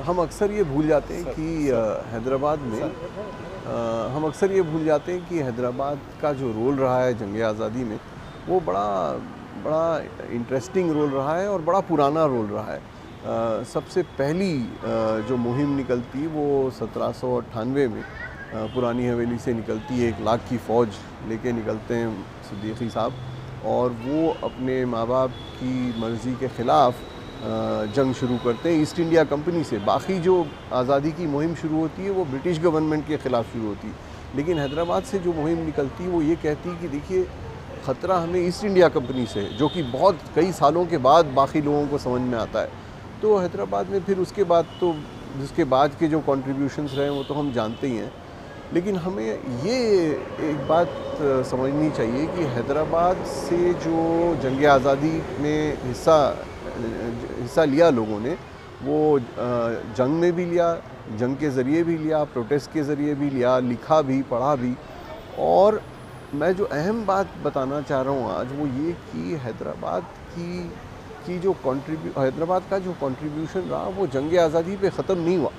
हम अक्सर ये भूल जाते हैं कि हैदराबाद में हम अक्सर ये भूल जाते हैं कि हैदराबाद का जो रोल रहा है जंग आज़ादी में, वो बड़ा बड़ा इंटरेस्टिंग रोल रहा है और बड़ा पुराना रोल रहा है। सबसे पहली जो मुहिम निकलती वो 1798 में पुरानी हवेली से निकलती है। 1 लाख की फ़ौज लेके निकलते हैं सिद्दीकी साहब, और वो अपने माँ बाप की मर्ज़ी के ख़िलाफ़ जंग शुरू करते हैं ईस्ट इंडिया कंपनी से। बाकी जो आज़ादी की मुहिम शुरू होती है वो ब्रिटिश गवर्नमेंट के ख़िलाफ़ शुरू होती है, लेकिन हैदराबाद से जो मुहिम निकलती है वो ये कहती है कि देखिए ख़तरा हमें ईस्ट इंडिया कंपनी से, जो कि बहुत कई सालों के बाद बाकी लोगों को समझ में आता है। तो हैदराबाद में फिर उसके बाद तो जिसके बाद के जो कंट्रीब्यूशंस रहे वो तो हम जानते ही हैं, लेकिन हमें ये एक बात समझनी चाहिए कि हैदराबाद से जो जंग आज़ादी में हिस्सा लिया लोगों ने, वो जंग में भी लिया, जंग के ज़रिए भी लिया, प्रोटेस्ट के ज़रिए भी लिया, लिखा भी, पढ़ा भी। और मैं जो अहम बात बताना चाह रहा हूँ आज वो ये कि हैदराबाद हैदराबाद का जो कंट्रीब्यूशन रहा वो जंग आज़ादी पे ख़त्म नहीं हुआ।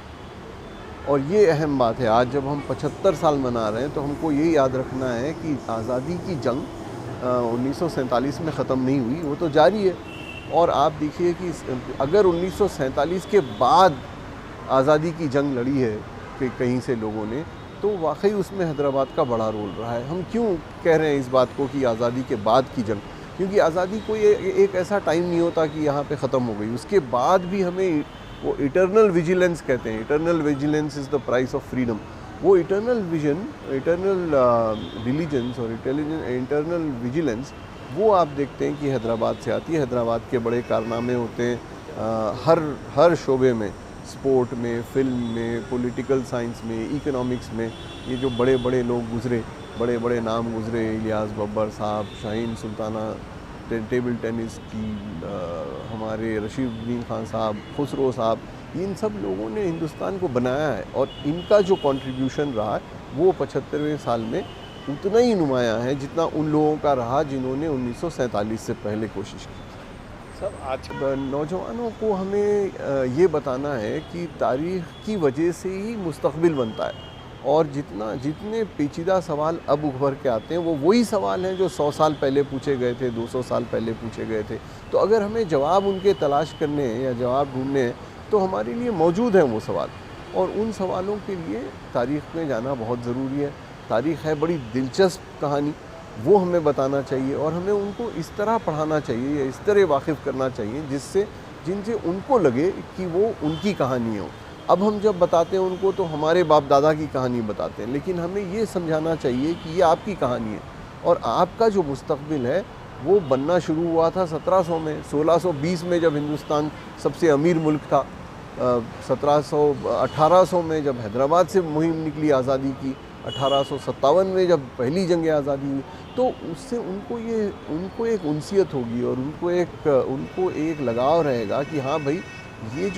और ये अहम बात है, आज जब हम 75 साल मना रहे हैं तो हमको ये याद रखना है कि आज़ादी की जंग 1947 में ख़त्म नहीं हुई, वो तो जारी है। और आप देखिए कि अगर 1947 के बाद आज़ादी की जंग लड़ी है कि कहीं से लोगों ने, तो वाकई उसमें हैदराबाद का बड़ा रोल रहा है। हम क्यों कह रहे हैं इस बात को कि आज़ादी के बाद की जंग? क्योंकि आज़ादी कोई एक ऐसा टाइम नहीं होता कि यहाँ पे ख़त्म हो गई, उसके बाद भी हमें वो इटर्नल विजिलेंस कहते हैं। Eternal vigilance is the price of freedom. वो इटर्नल डिलीजेंस और इटर्नल विजिलेंस वो आप देखते हैं कि हैदराबाद से आती है। हैदराबाद के बड़े कारनामे होते हैं हर शोबे में, स्पोर्ट में, फिल्म में, पॉलिटिकल साइंस में, इकोनॉमिक्स में। ये जो बड़े बड़े लोग गुज़रे, बड़े बड़े नाम गुज़रे, इलियास बब्बर साहब, शाहीन सुल्ताना टेबल टेनिस की, हमारे रशीदुद्दीन खान साहब, खुसरो साहब, इन सब लोगों ने हिंदुस्तान को बनाया है। और इनका जो कंट्रीब्यूशन रहा वो 75वें साल में उतना ही नुमायाँ है जितना उन लोगों का रहा जिन्होंने 1947 से पहले कोशिश की। सर आज नौजवानों को हमें ये बताना है कि तारीख़ की वजह से ही मुस्तक़बिल बनता है, और जितने पेचीदा सवाल अब उभर के आते हैं वो वही सवाल हैं जो 100 साल पहले पूछे गए थे, 200 साल पहले पूछे गए थे। तो अगर हमें जवाब उनके तलाश करने हैं या जवाब ढूंढने हैं तो हमारे लिए मौजूद हैं वो सवाल, और उन सवालों के लिए तारीख़ में जाना बहुत ज़रूरी है। तारीख़ है बड़ी दिलचस्प कहानी, वो हमें बताना चाहिए और हमें उनको इस तरह पढ़ाना चाहिए या इस तरह वाकिफ़ करना चाहिए जिनसे उनको लगे कि वो उनकी कहानी हो। अब हम जब बताते हैं उनको तो हमारे बाप दादा की कहानी बताते हैं, लेकिन हमें ये समझाना चाहिए कि ये आपकी कहानी है और आपका जो मुस्तक़बिल है वो बनना शुरू हुआ था 1700 में। 1620 में जब हिंदुस्तान सबसे अमीर मुल्क था, 1800 में जब हैदराबाद से मुहिम निकली आज़ादी की, 1857 में जब पहली जंग आज़ादी हुई, तो उससे उनको एक उनसियत होगी और उनको एक लगाव रहेगा कि हाँ भाई, ये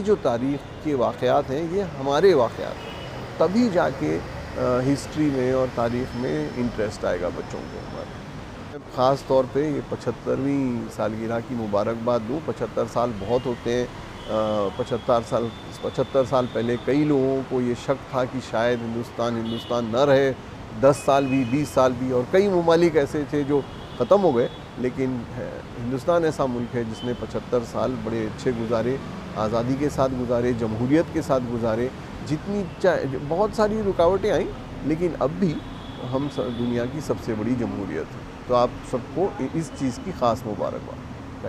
जो तारीख़ के वाक़यात हैं ये हमारे वाक़यात हैं। तभी जाके हिस्ट्री में और तारीख़ में इंटरेस्ट आएगा बच्चों को हमारे। ख़ास तौर पे ये 75वीं सालगिरह की मुबारकबाद दूँ। 75 साल बहुत होते हैं। 75 साल पहले कई लोगों को ये शक था कि शायद हिंदुस्तान न रहे, 10 साल भी, 20 साल भी, और कई ममालिक ऐसे थे जो ख़त्म हो गए। लेकिन हिंदुस्तान ऐसा मुल्क है जिसने 75 साल बड़े अच्छे गुजारे, आज़ादी के साथ गुजारे, जमहूरियत के साथ गुजारे। बहुत सारी रुकावटें आई, लेकिन अब भी हम दुनिया की सबसे बड़ी जमहूरियत है। तो आप सबको इस चीज़ की ख़ास मुबारकबाद।